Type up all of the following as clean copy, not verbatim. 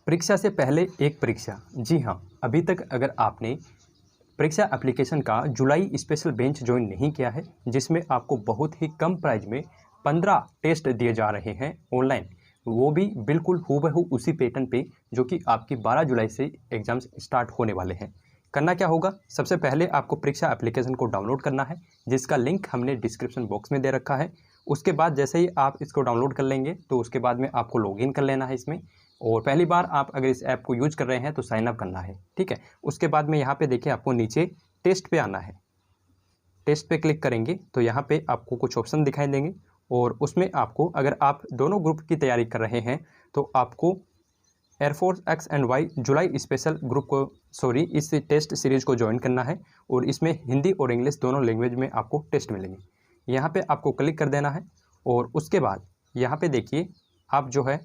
परीक्षा से पहले एक परीक्षा। जी हाँ, अभी तक अगर आपने परीक्षा एप्लीकेशन का जुलाई स्पेशल बेंच ज्वाइन नहीं किया है, जिसमें आपको बहुत ही कम प्राइस में 15 टेस्ट दिए जा रहे हैं ऑनलाइन, वो भी बिल्कुल हूबहू उसी पैटर्न पे जो कि आपकी 12 जुलाई से एग्ज़ाम्स स्टार्ट होने वाले हैं। करना क्या होगा? सबसे पहले आपको परीक्षा एप्लीकेशन को डाउनलोड करना है, जिसका लिंक हमने डिस्क्रिप्शन बॉक्स में दे रखा है। उसके बाद जैसे ही आप इसको डाउनलोड कर लेंगे तो उसके बाद में आपको लॉगिन कर लेना है इसमें, और पहली बार आप अगर इस ऐप को यूज़ कर रहे हैं तो साइन अप करना है, ठीक है। उसके बाद में यहाँ पे देखिए आपको नीचे टेस्ट पे आना है। टेस्ट पे क्लिक करेंगे तो यहाँ पे आपको कुछ ऑप्शन दिखाई देंगे, और उसमें आपको, अगर आप दोनों ग्रुप की तैयारी कर रहे हैं तो आपको air force X and Y July special group को इस टेस्ट सीरीज़ को ज्वाइन करना है, और इसमें हिंदी और इंग्लिश दोनों लैंग्वेज में आपको टेस्ट मिलेंगे। यहाँ पे आपको क्लिक कर देना है, और उसके बाद यहाँ पे देखिए आप जो है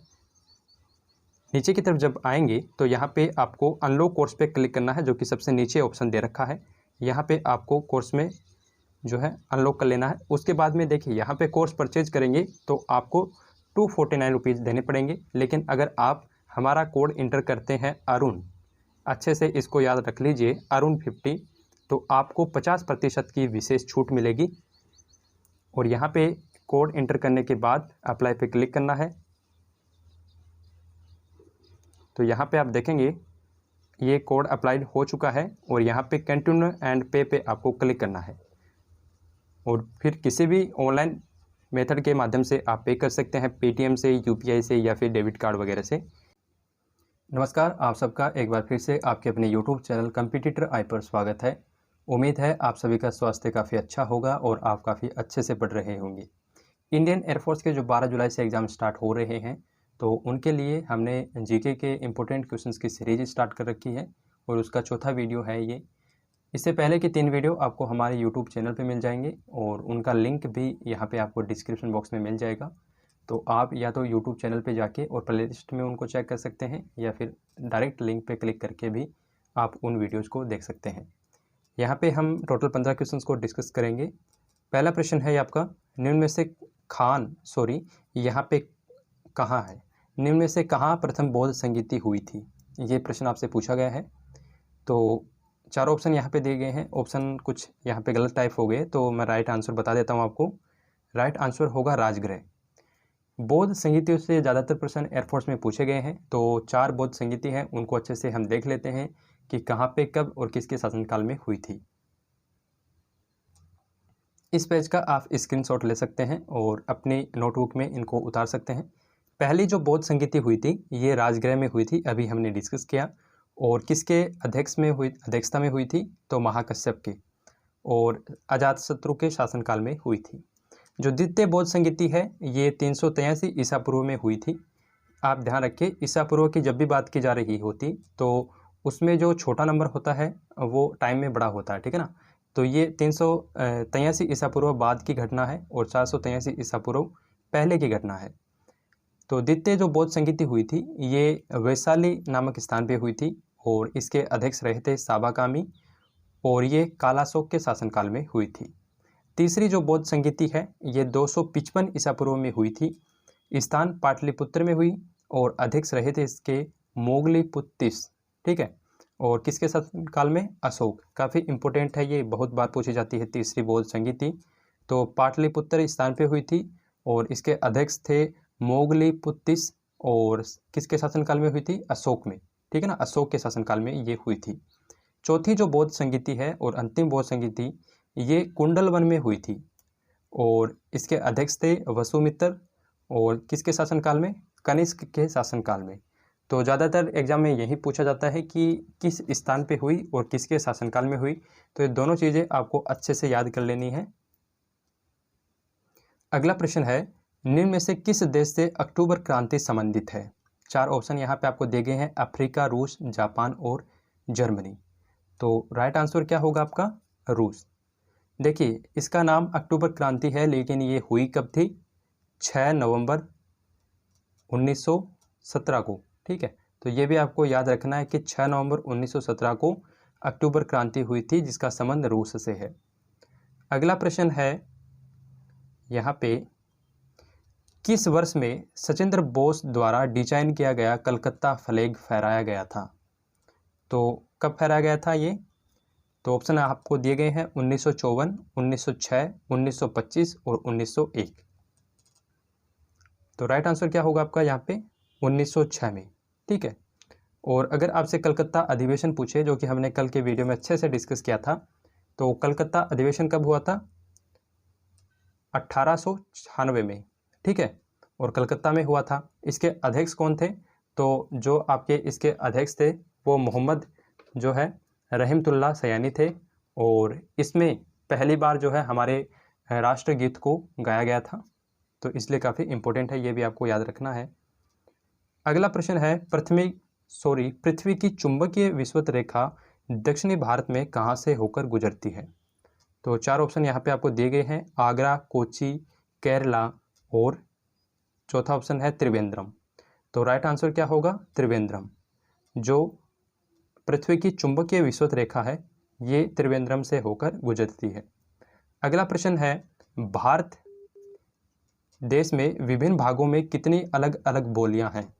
नीचे की तरफ जब आएंगे तो यहाँ पे आपको अनलॉक कोर्स पे क्लिक करना है, जो कि सबसे नीचे ऑप्शन दे रखा है। यहाँ पे आपको कोर्स में जो है अनलॉक कर लेना है। उसके बाद में देखिए यहाँ पे कोर्स परचेज करेंगे तो आपको 249 रुपीज़ देने पड़ेंगे, लेकिन अगर आप हमारा कोड इंटर करते हैं अरुण, अच्छे से इसको याद रख लीजिए, अरुण 50, तो आपको 50% की विशेष छूट मिलेगी। और यहाँ पे कोड इंटर करने के बाद अप्लाई पे क्लिक करना है। तो यहाँ पे आप देखेंगे ये कोड अप्लाइड हो चुका है, और यहाँ पे कंटिन्यू एंड पे पे आपको क्लिक करना है, और फिर किसी भी ऑनलाइन मेथड के माध्यम से आप पे कर सकते हैं, पेटीएम से, यूपीआई से, या फिर डेबिट कार्ड वगैरह से। नमस्कार, आप सबका एक बार फिर से आपके अपने यूट्यूब चैनल कॉम्पिटिटर आई पर स्वागत है। उम्मीद है आप सभी का स्वास्थ्य काफ़ी अच्छा होगा और आप काफ़ी अच्छे से पढ़ रहे होंगे। इंडियन एयरफोर्स के जो 12 जुलाई से एग्ज़ाम स्टार्ट हो रहे हैं, तो उनके लिए हमने जीके के इम्पोर्टेंट क्वेश्चंस की सीरीज स्टार्ट कर रखी है, और उसका चौथा वीडियो है ये। इससे पहले के 3 वीडियो आपको हमारे यूट्यूब चैनल पे मिल जाएंगे, और उनका लिंक भी यहाँ पे आपको डिस्क्रिप्शन बॉक्स में मिल जाएगा। तो आप या तो यूट्यूब चैनल पे जाके और प्लेलिस्ट में उनको चेक कर सकते हैं, या फिर डायरेक्ट लिंक पे क्लिक करके भी आप उन वीडियोज़ को देख सकते हैं। यहाँ पे हम टोटल 15 क्वेश्चंस को डिस्कस करेंगे। पहला प्रश्न है आपका, निम्न में से यहाँ पे कहाँ है, निम्न में से कहाँ प्रथम बौद्ध संगीति हुई थी, ये प्रश्न आपसे पूछा गया है। तो 4 ऑप्शन यहाँ पे दिए गए हैं। ऑप्शन कुछ यहाँ पे गलत टाइप हो गए, तो मैं राइट आंसर बता देता हूँ आपको। राइट आंसर होगा राजगृह। बौद्ध संगीतियों से ज़्यादातर प्रश्न एयरफोर्स में पूछे गए हैं, तो 4 बौद्ध संगीति हैं, उनको अच्छे से हम देख लेते हैं कि कहाँ पे, कब और किसके शासनकाल में हुई थी। इस पेज का आप स्क्रीनशॉट ले सकते हैं और अपनी नोटबुक में इनको उतार सकते हैं। पहली जो बौद्ध संगीति हुई थी ये राजगृह में हुई थी, अभी हमने डिस्कस किया। और किसके अध्यक्षता में हुई थी, तो महाकश्यप के और अजातशत्रु के शासनकाल में हुई थी। जो द्वितीय बौद्ध संगीति है ये 383 ईसा पूर्व में हुई थी। आप ध्यान रखिए, ईसा पूर्व की जब भी बात की जा रही होती तो उसमें जो छोटा नंबर होता है वो टाइम में बड़ा होता है, ठीक है ना। तो ये 383 ईसा पूर्व बाद की घटना है, और 483 ईसा पूर्व पहले की घटना है। तो द्वितीय जो बौद्ध संगीति हुई थी ये वैशाली नामक स्थान पे हुई थी, और इसके अध्यक्ष रहे थे साबाकामी, और ये कालाशोक के शासनकाल में हुई थी। तीसरी जो बौद्ध संगीति है ये 255 ईसा पूर्व में हुई थी, स्थान पाटलिपुत्र में हुई, और अध्यक्ष रहे थे इसके मोगलीपुत्तिस, ठीक है। और किसके शासनकाल में, अशोक। काफ़ी इंपॉर्टेंट है ये, बहुत बार पूछी जाती है तीसरी बौद्ध संगीति। तो पाटलिपुत्र स्थान पे हुई थी, और इसके अध्यक्ष थे मोगलीपुत्तिस, और किसके शासनकाल में हुई थी, अशोक में, ठीक है ना, अशोक के शासनकाल में ये हुई थी। चौथी जो बौद्ध संगीति है और अंतिम बौद्ध संगीति ये कुंडलवन में हुई थी, और इसके अध्यक्ष थे वसुमित्र, और किसके शासनकाल में, कनिष्क के शासनकाल में। तो ज़्यादातर एग्जाम में यही पूछा जाता है कि किस स्थान पे हुई और किसके शासनकाल में हुई, तो ये दोनों चीज़ें आपको अच्छे से याद कर लेनी है। अगला प्रश्न है, निम्न में से किस देश से अक्टूबर क्रांति संबंधित है। 4 ऑप्शन यहाँ पे आपको दिए गए हैं, अफ्रीका, रूस, जापान और जर्मनी। तो राइट आंसर क्या होगा आपका, रूस। देखिए इसका नाम अक्टूबर क्रांति है, लेकिन ये हुई कब थी, 6 नवंबर 1917 को, ठीक है। तो ये भी आपको याद रखना है कि 6 नवंबर 1917 को अक्टूबर क्रांति हुई थी, जिसका संबंध रूस से है। अगला प्रश्न है यहाँ पे, किस वर्ष में सचिंद्र बोस द्वारा डिजाइन किया गया कलकत्ता फ्लैग फहराया गया था? तो कब फहराया गया था ये? तो ऑप्शन आपको दिए गए हैं 1954, 1906, 1925 और 1901। तो राइट आंसर क्या होगा आपका यहाँ पे 1906 में। ठीक है। और अगर आपसे कलकत्ता अधिवेशन पूछे, जो कि हमने कल के वीडियो में अच्छे से डिस्कस किया था, तो कलकत्ता अधिवेशन कब हुआ था? 1896 में। ठीक है। और कलकत्ता में हुआ था। इसके अध्यक्ष कौन थे? तो जो आपके इसके अध्यक्ष थे वो मोहम्मद जो है रहमतुल्लाह सयानी थे। और इसमें पहली बार जो है हमारे राष्ट्रगीत को गाया गया था। तो इसलिए काफ़ी इम्पोर्टेंट है, ये भी आपको याद रखना है। अगला प्रश्न है, पृथ्वी की चुंबकीय विषुवत रेखा दक्षिणी भारत में कहाँ से होकर गुजरती है? तो 4 ऑप्शन यहाँ पे आपको दिए गए हैं, आगरा, कोची, केरला और चौथा ऑप्शन है त्रिवेंद्रम। तो राइट आंसर क्या होगा? त्रिवेंद्रम। जो पृथ्वी की चुंबकीय विषुवत रेखा है ये त्रिवेंद्रम से होकर गुजरती है। अगला प्रश्न है, भारत देश में विभिन्न भागों में कितनी अलग अलग बोलियां हैं?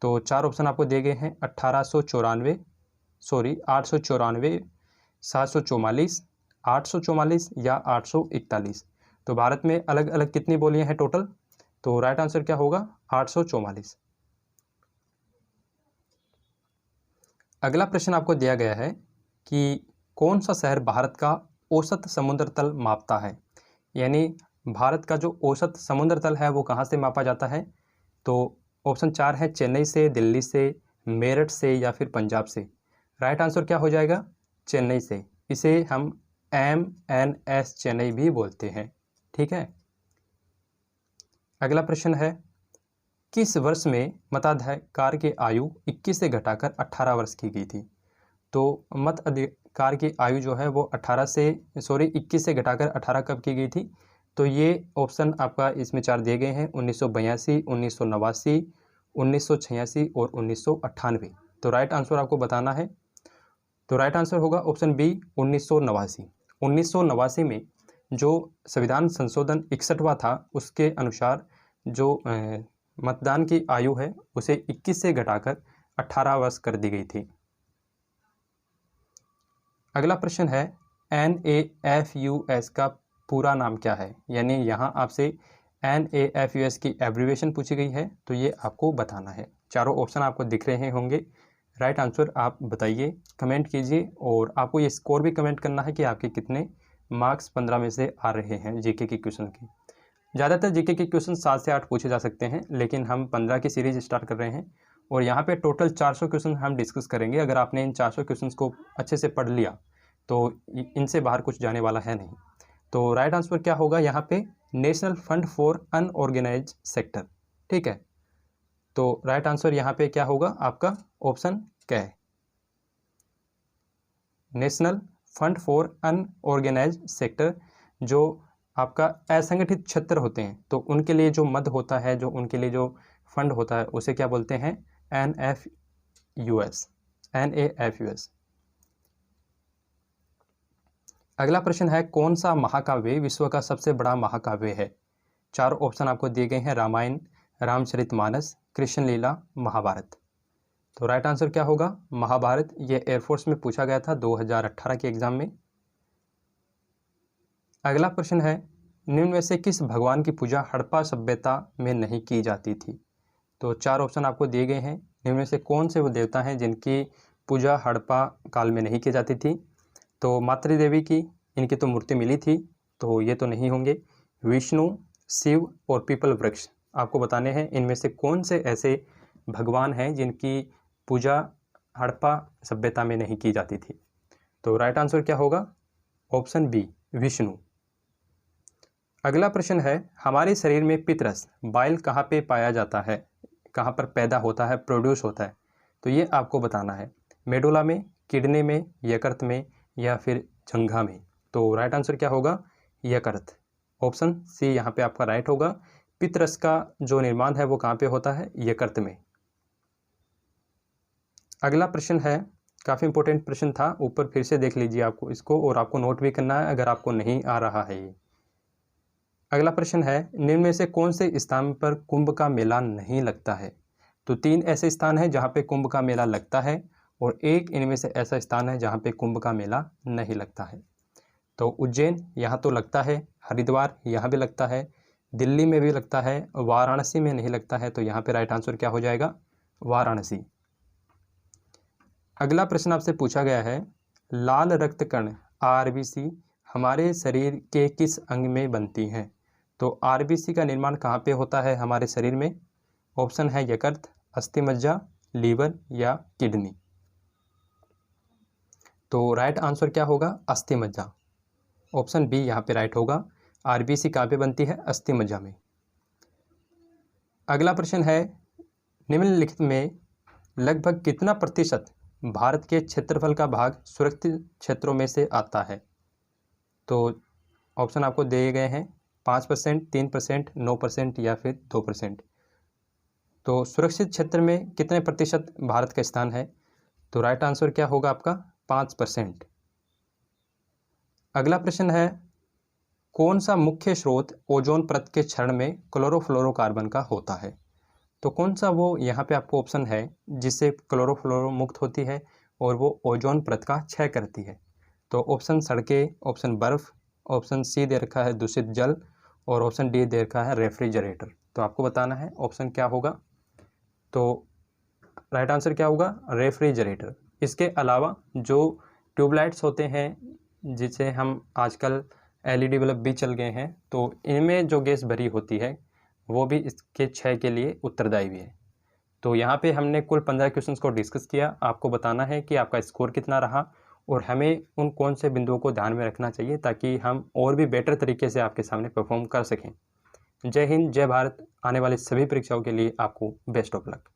तो 4 ऑप्शन आपको दिए गए हैं, 894, 744, 844 या 841। तो भारत में अलग अलग कितनी बोलियां हैं टोटल? तो राइट आंसर क्या होगा? 844। अगला प्रश्न आपको दिया गया है कि कौन सा शहर भारत का औसत समुद्र तल मापता है? यानी भारत का जो औसत समुद्र तल है वो कहाँ से मापा जाता है? तो ऑप्शन 4 है, चेन्नई से, दिल्ली से, मेरठ से या फिर पंजाब से। राइट आंसर क्या हो जाएगा? चेन्नई से। इसे हम MNS चेन्नई भी बोलते हैं। ठीक है। अगला प्रश्न है, किस वर्ष में मताधिकार की आयु 21 से घटाकर 18 वर्ष की गई थी? तो मताधिकार की आयु जो है वो 21 से घटाकर 18 कब की गई थी? तो ये ऑप्शन आपका इसमें 4 दिए गए हैं, 1982, 1989, 1986 और 1998। तो राइट आंसर आपको बताना है। तो राइट आंसर होगा ऑप्शन बी, 1989। 1989 में जो संविधान संशोधन 61वां था उसके अनुसार जो मतदान की आयु है उसे 21 से घटाकर 18 वर्ष कर दी गई थी। अगला प्रश्न है, NAFUS का पूरा नाम क्या है? यानी यहाँ आपसे NAFUS की एब्रीविएशन पूछी गई है, तो ये आपको बताना है। चारों ऑप्शन आपको दिख रहे होंगे। राइट आंसर आप बताइए, कमेंट कीजिए। और आपको ये स्कोर भी कमेंट करना है कि आपके कितने मार्क्स 15 में से आ रहे हैं जीके के क्वेश्चन के। ज़्यादातर जीके के क्वेश्चन 7 से 8 पूछे जा सकते हैं, लेकिन हम 15 की सीरीज स्टार्ट कर रहे हैं और यहाँ पे टोटल 400 क्वेश्चन हम डिस्कस करेंगे। अगर आपने इन 400 क्वेश्चन को अच्छे से पढ़ लिया तो इनसे बाहर कुछ जाने वाला है नहीं। तो राइट आंसर क्या होगा यहाँ पे? National fund for unorganised sector. ठीक है। तो राइट आंसर यहाँ पे क्या होगा आपका? ऑप्शन क्या है? National fund for unorganised sector. जो आपका असंगठित क्षेत्र होते हैं तो उनके लिए जो मद होता है, जो उनके लिए जो फंड होता है उसे क्या बोलते हैं? NAFUS। अगला प्रश्न है, कौन सा महाकाव्य विश्व का सबसे बड़ा महाकाव्य है? 4 ऑप्शन आपको दिए गए हैं, रामायण, रामचरितमानस, कृष्ण लीला, महाभारत। तो राइट आंसर क्या होगा? महाभारत। ये एयरफोर्स में पूछा गया था 2018 के एग्जाम में। अगला प्रश्न है, निम्न में से किस भगवान की पूजा हड़प्पा सभ्यता में नहीं की जाती थी? तो 4 ऑप्शन आपको दिए गए हैं, निम्न में से कौन से वो देवता हैं जिनकी पूजा हड़प्पा काल में नहीं की जाती थी? तो मातृ देवी की, इनकी तो मूर्ति मिली थी, तो ये तो नहीं होंगे। विष्णु, शिव और पीपल वृक्ष आपको बताने हैं, इनमें से कौन से ऐसे भगवान हैं जिनकी पूजा हड़प्पा सभ्यता में नहीं की जाती थी? तो राइट आंसर क्या होगा? Option B, Vishnu. अगला प्रश्न है, हमारे शरीर में पित्तरस बाइल कहाँ पे पाया जाता है? कहाँ पर पैदा होता है, प्रोड्यूस होता है? तो ये आपको बताना है। मेडुला में, किडनी में, यकृत में या फिर जंघा में? तो राइट आंसर क्या होगा? यकृत। ऑप्शन सी यहाँ पे आपका राइट होगा। पित्तरस का जो निर्माण है वो कहाँ पे होता है? यकृत में। अगला प्रश्न है, काफ़ी इंपॉर्टेंट प्रश्न था, ऊपर फिर से देख लीजिए आपको इसको, और आपको नोट भी करना है अगर आपको नहीं आ रहा है ये। अगला प्रश्न है, निम्न में से कौन से स्थान पर कुंभ का मेला नहीं लगता है? तो 3 ऐसे स्थान हैं जहाँ पे कुंभ का मेला लगता है और एक इनमें से ऐसा स्थान है जहाँ पे कुंभ का मेला नहीं लगता है। तो उज्जैन यहाँ तो लगता है, हरिद्वार यहाँ भी लगता है, दिल्ली में भी लगता है, वाराणसी में नहीं लगता है। तो यहाँ पे राइट आंसर क्या हो जाएगा? वाराणसी। अगला प्रश्न आपसे पूछा गया है, लाल रक्त कण आरबीसी हमारे शरीर के किस अंग में बनती हैं? तो आरबीसी का निर्माण कहाँ पे होता है हमारे शरीर में? ऑप्शन है यकृत, अस्थिमज्जा, लीवर या किडनी। तो राइट आंसर क्या होगा? अस्थिमज्जा। ऑप्शन बी यहाँ पे राइट होगा। आरबीसी कहाँ पे बनती है? अस्थिमज्जा में। अगला प्रश्न है, निम्नलिखित में लगभग कितना प्रतिशत भारत के क्षेत्रफल का भाग सुरक्षित क्षेत्रों में से आता है? तो ऑप्शन आपको दिए गए हैं 5%, 3%, 9% या फिर 2%। तो सुरक्षित क्षेत्र में कितने प्रतिशत भारत का स्थान है? तो राइट आंसर क्या होगा आपका? 5%। अगला प्रश्न है, कौन सा मुख्य स्रोत ओजोन परत के क्षरण में क्लोरोफ्लोरोकार्बन का होता है? तो कौन सा वो यहाँ पे आपको ऑप्शन है जिससे क्लोरोफ्लोरो मुक्त होती है और वो ओजोन परत का क्षय करती है? तो ऑप्शन सड़कें, ऑप्शन बर्फ़, ऑप्शन सी दे रखा है दूषित जल और ऑप्शन डी दे रखा है रेफ्रिजरेटर। तो आपको बताना है ऑप्शन क्या होगा। तो राइट आंसर क्या होगा? रेफ्रिजरेटर। इसके अलावा जो ट्यूबलाइट्स होते हैं जिसे हम आजकल एलईडी बल्ब भी चल गए हैं, तो इनमें जो गैस भरी होती है वो भी इसके क्षय के लिए उत्तरदायी भी है। तो यहाँ पे हमने कुल 15 क्वेश्चंस को डिस्कस किया। आपको बताना है कि आपका स्कोर कितना रहा और हमें उन कौन से बिंदुओं को ध्यान में रखना चाहिए ताकि हम और भी बेटर तरीके से आपके सामने परफॉर्म कर सकें। जय हिंद, जय भारत। आने वाली सभी परीक्षाओं के लिए आपको बेस्ट ऑफ लक।